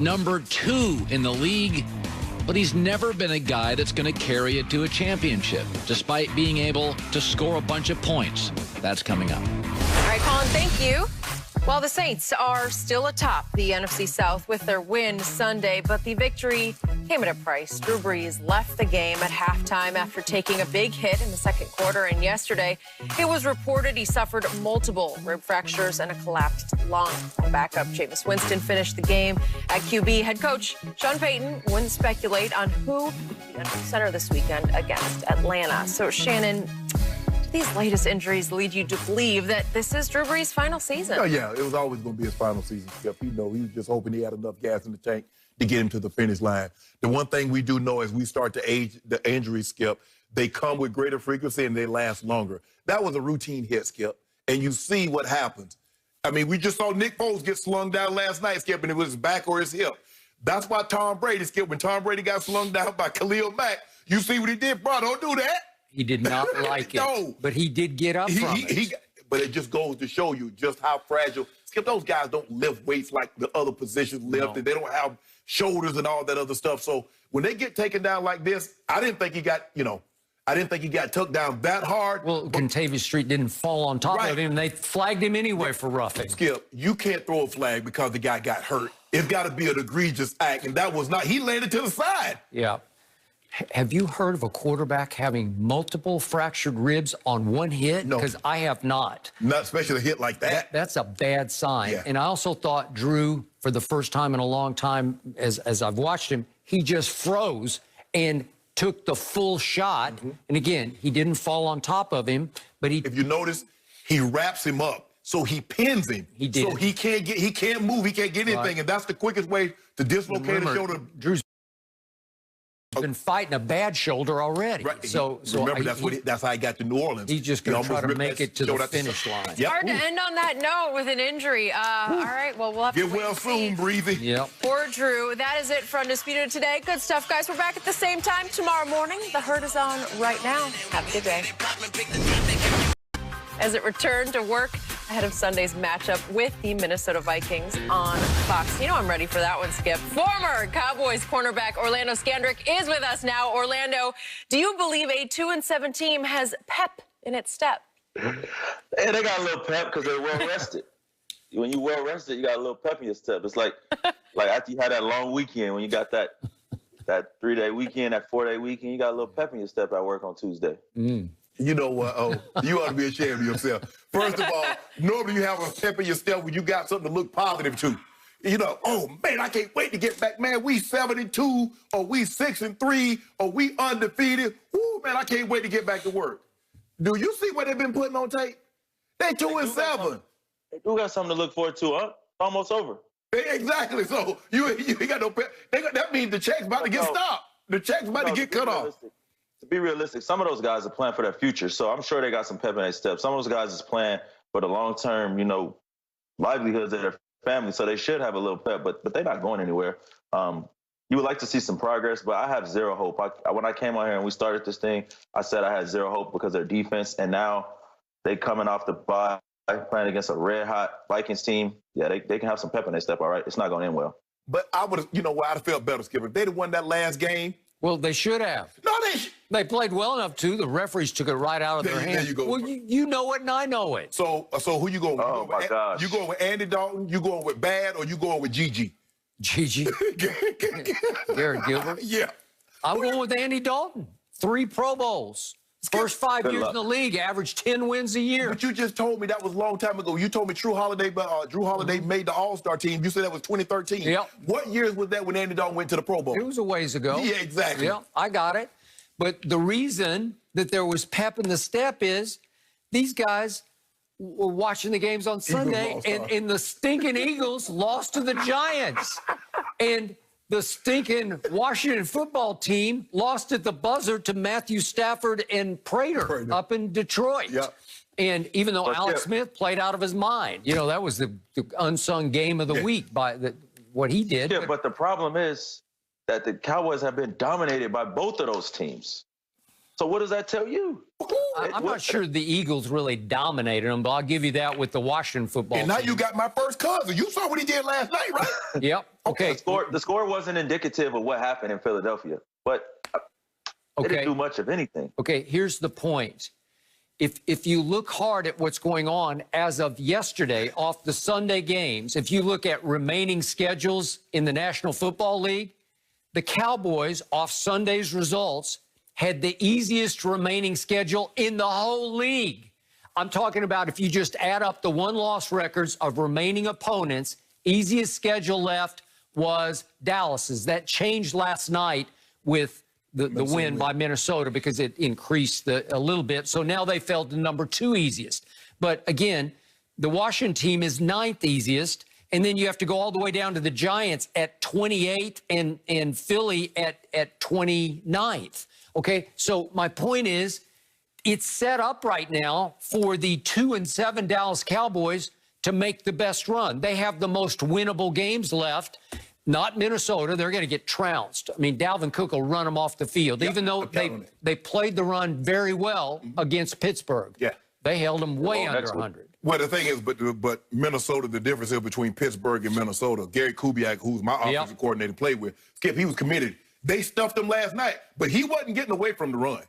#2 in the league, but he's never been a guy that's going to carry it to a championship, despite being able to score a bunch of points. That's coming up. All right, Colin, thank you. Well, the Saints are still atop the NFC South with their win Sunday, but the victory came at a price. Brew Brees left the game at halftime after taking a big hit in the second quarter, and yesterday it was reported he suffered multiple rib fractures and a collapsed lung. Backup Jameis Winston finished the game at QB. Head coach Sean Payton wouldn't speculate on who will be under center this weekend against Atlanta. So, Shannon, these latest injuries lead you to believe that this is Drew Brees' final season? Oh, yeah, it was always going to be his final season, Skip. He was just hoping he had enough gas in the tank to get him to the finish line. The one thing we do know as we start to age, the injuries, Skip, they come with greater frequency and they last longer. That was a routine hit, Skip, and you see what happens. I mean, we just saw Nick Foles get slung down last night, Skip, and it was his back or his hip. That's why Tom Brady, Skip, when Tom Brady got slung down by Khalil Mack, you see what he did? Bro, don't do that. He did not like it, no. But he did get up from it. But it just goes to show you just how fragile. Skip, those guys don't lift weights like the other positions lift, and they don't have shoulders and all that other stuff. So when they get taken down like this, I didn't think he got, I didn't think he got took down that hard. Well, Contavious Street didn't fall on top of him. They flagged him anyway for roughing. Skip, you can't throw a flag because the guy got hurt. It's got to be an egregious act, and that was not. He landed to the side. Yeah. Have you heard of a quarterback having multiple fractured ribs on one hit? No. Because I have not. Not especially a hit like that. That's a bad sign. Yeah. And I also thought Drew, for the first time in a long time, as I've watched him, he just froze and took the full shot. Mm-hmm. And again, he didn't fall on top of him, but he... If you notice, he wraps him up. So he pins him. He did. So he can't move, he can't get anything. Right. And that's the quickest way to dislocate a shoulder. Drew's been fighting a bad shoulder already. Right. So remember, that's how he got to New Orleans. He's just going to try to make it to the finish line. Yep. Hard to end on that note with an injury. All right, well, we'll have to get well soon, Breezy. Yep. Poor Drew. That is it for Undisputed today. Good stuff, guys. We're back at the same time tomorrow morning. The Herd is on right now. Have a good day. As it returned to work ahead of Sunday's matchup with the Minnesota Vikings on Fox. You know I'm ready for that one, Skip. Former Cowboys cornerback Orlando Scandrick is with us now. Orlando, do you believe a 2-7 team has pep in its step? Hey, they got a little pep because they're well-rested. When you're well-rested, you got a little pep in your step. It's like after you had that long weekend, when you got that 3-day weekend, that 4-day weekend, you got a little pep in your step at work on Tuesday. Mm. You know what? Oh, you ought to be ashamed of yourself. First of all, normally you have a pep in your step when you got something to look positive to. You know, oh, man, I can't wait to get back. Man, we 7-2, or we 6-3, or we undefeated. Ooh, man, I can't wait to get back to work. Do you see what they've been putting on tape? They 2-7. They do got something to look forward to, huh? Almost over. Exactly. So you ain't got no pep. That means the check's about to get stopped. The check's about to get cut off. To be realistic, some of those guys are playing for their future, so I'm sure they got some pep in their step. Some of those guys is playing for the long-term, livelihoods of their family, so they should have a little pep, but they're not going anywhere. You would like to see some progress, but I have zero hope. When I came on here and we started this thing, I said I had zero hope because of their defense, and now they coming off the bye, playing against a red-hot Vikings team. Yeah, they can have some pep in their step, all right? It's not going to end well. But I would have, I'd have felt better, Skipper. If they'd have won that last game. Well, they should have. No, they played well enough to. The referees took it right out of their hands. There you go. Well, you know it and I know it. So who you going with? Oh, my gosh. You going with Andy Dalton, you going with Bad, or you going with Gigi? Gigi? Garrett Gilbert? Yeah. I'm going with Andy Dalton. 3 Pro Bowls. First 5 years in the league, averaged 10 wins a year. But you just told me that was a long time ago. You told me Drew Holiday made the All-Star team. You said that was 2013. Yep. What years was that when Andy Dalton went to the Pro Bowl? It was a ways ago. Yeah, exactly. Yeah, I got it. But the reason that there was pep in the step is these guys were watching the games on Sunday, and the stinking Eagles lost to the Giants. And the stinking Washington football team lost at the buzzer to Matthew Stafford and Prater up in Detroit. Yep. And even though Alex Smith played out of his mind, that was the unsung game of the week by what he did. Yeah, but the problem is that the Cowboys have been dominated by both of those teams. So what does that tell you? I'm not sure the Eagles really dominated them, but I'll give you that with the Washington football And now team. you got my first cousin. You saw what he did last night, right? Yep. Okay. The score wasn't indicative of what happened in Philadelphia, but they didn't do much of anything. Okay, here's the point. If you look hard at what's going on as of yesterday off the Sunday games, if you look at remaining schedules in the National Football League, the Cowboys, off Sunday's results, had the easiest remaining schedule in the whole league. I'm talking about if you just add up the one-loss records of remaining opponents, easiest schedule left was Dallas's. That changed last night with the win by Minnesota because it increased a little bit. So now they fell to number 2 easiest. But again, the Washington team is 9th easiest. And then you have to go all the way down to the Giants at 28 and Philly at 29th. Okay, so my point is it's set up right now for the 2-7 Dallas Cowboys to make the best run. They have the most winnable games left. Not Minnesota. They're going to get trounced. I mean, Dalvin Cook will run them off the field, even though they played the run very well against Pittsburgh. Yeah. They held them way under 100. Well, the thing is, but Minnesota, the difference is between Pittsburgh and Minnesota. Gary Kubiak, who's my offensive coordinator, played with. Skip, he was committed. They stuffed him last night, but he wasn't getting away from the run.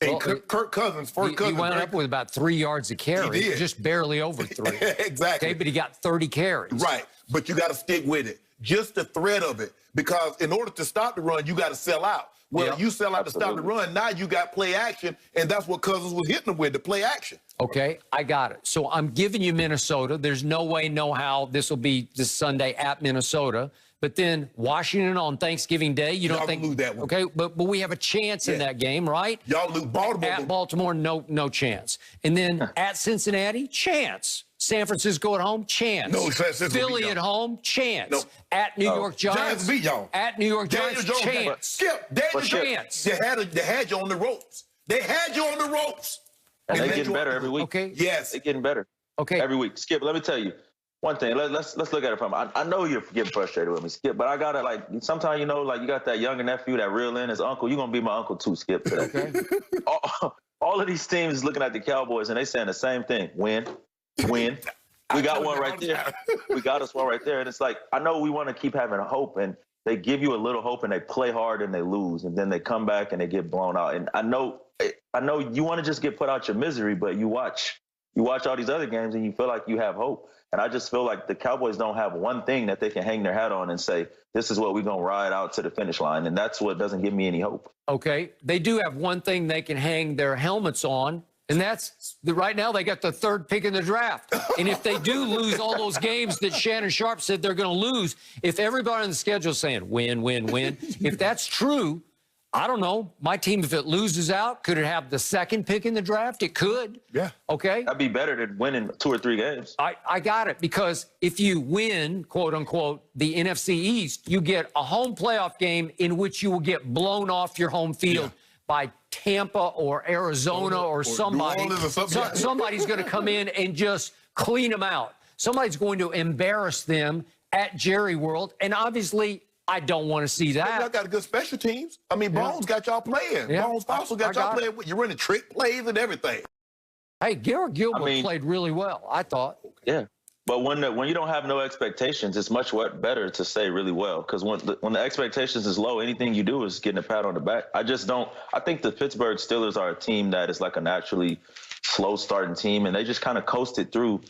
And Kirk Cousins, he wound up with about 3 yards a carry, just barely over 3. Exactly. Okay, but he got 30 carries. Right, but you got to stick with it. Just the threat of it, because in order to stop the run, you got to sell out. Well, you sell out to stop the run. Now you got play action, and that's what Cousins was hitting them with, the play action. Okay, I got it. So I'm giving you Minnesota. There's no way, no how this will be this Sunday at Minnesota. But then Washington on Thanksgiving Day, you don't think lose that one. Okay, but we have a chance in that game, right? Y'all lose Baltimore. At Baltimore, no chance. And then at Cincinnati, chance. San Francisco at home, chance. No, San Francisco Philly at home, chance. No. At New York Giants, beat y'all. At New York Giants, chance. Skip, Daniel chance. They had you on the ropes. They had you on the ropes. And they're getting better every week. Okay. Yes. They're getting better. Okay. Every week. Skip, let me tell you one thing. Let's look at it from. I know you're getting frustrated with me, Skip, but I gotta sometimes you got that younger nephew that reel in his uncle. You're gonna be my uncle too, Skip. Today. Okay. All of these teams is looking at the Cowboys and they saying the same thing. Win. We got one right there. We got us one right there. And it's like, I know we want to keep having hope, and they give you a little hope and they play hard and they lose, and then they come back and they get blown out. And I know you want to just get put out your misery, but you watch all these other games and you feel like you have hope. And I just feel like the Cowboys don't have one thing that they can hang their hat on and say, this is what we're going to ride out to the finish line. And that's what doesn't give me any hope. Okay. They do have one thing they can hang their helmets on, and that's right now they got the 3rd pick in the draft. And if they do lose all those games that Shannon Sharpe said they're going to lose, if everybody on the schedule is saying win, if that's true, I don't know. My team, if it loses out, could it have the 2nd pick in the draft? It could. Yeah. Okay. That'd be better than winning 2 or 3 games. I got it, because if you win, quote unquote, the NFC East, you get a home playoff game in which you will get blown off your home field by Tampa or Arizona or somebody. Somebody's going to come in and just clean them out. Somebody's going to embarrass them at Jerry World, and obviously I don't want to see that. Y'all got good special teams. I mean, Bones got y'all playing. Bones also got y'all playing. You're running trick plays and everything. Hey, Garrett Gilbert played really well, I thought. Yeah. But when you don't have no expectations, it's much better to say really well, because when the expectations is low, anything you do is getting a pat on the back. I think the Pittsburgh Steelers are a team that is like a naturally slow starting team, and they just kind of coasted through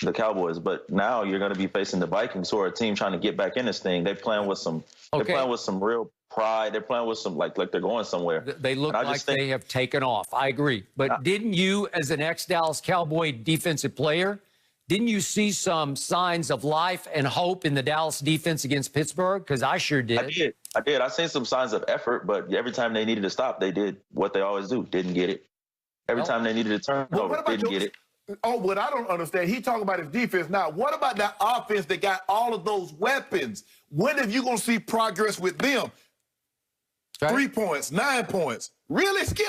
the Cowboys. But now you're going to be facing the Vikings, who are a team trying to get back in this thing. They're playing with some real pride. They're playing with some like they're going somewhere. They look like they have taken off. I agree. But didn't you, as an ex-Dallas Cowboy defensive player, didn't you see some signs of life and hope in the Dallas defense against Pittsburgh? Because I sure did. I did. I seen some signs of effort, but every time they needed to stop, they did what they always do. Didn't get it. Every time they needed to turn over, didn't get it. Oh, what I don't understand, he talking about his defense. Now, what about that offense that got all of those weapons? When are you going to see progress with them? 3 points, 9 points. Really, Skip?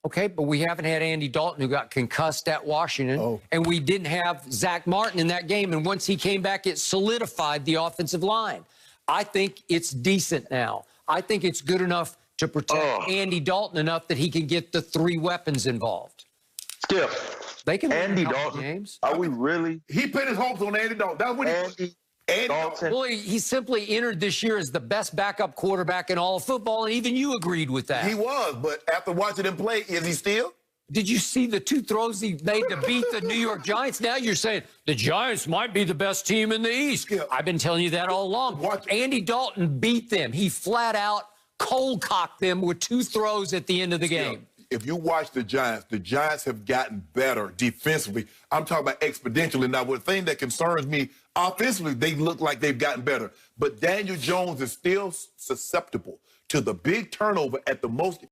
Okay, but we haven't had Andy Dalton, who got concussed at Washington, and we didn't have Zach Martin in that game. And once he came back, it solidified the offensive line. I think it's decent now. I think it's good enough to protect Andy Dalton enough that he can get the 3 weapons involved. Skip. They can win Andy a couple Dalton. games. Are we really? He put his hopes on Andy Dalton. That's what Andy Dalton. Well, he simply entered this year as the best backup quarterback in all of football, and even you agreed with that. He was, but after watching him play, is he still? Did you see the 2 throws he made to beat the New York Giants? Now you're saying the Giants might be the best team in the East. Yeah. I've been telling you that all along. Andy Dalton beat them. He flat out cold-cocked them with 2 throws at the end of the game. If you watch the Giants have gotten better defensively. I'm talking about exponentially. Now, the thing that concerns me, offensively, they look like they've gotten better. But Daniel Jones is still susceptible to the big turnover at the most.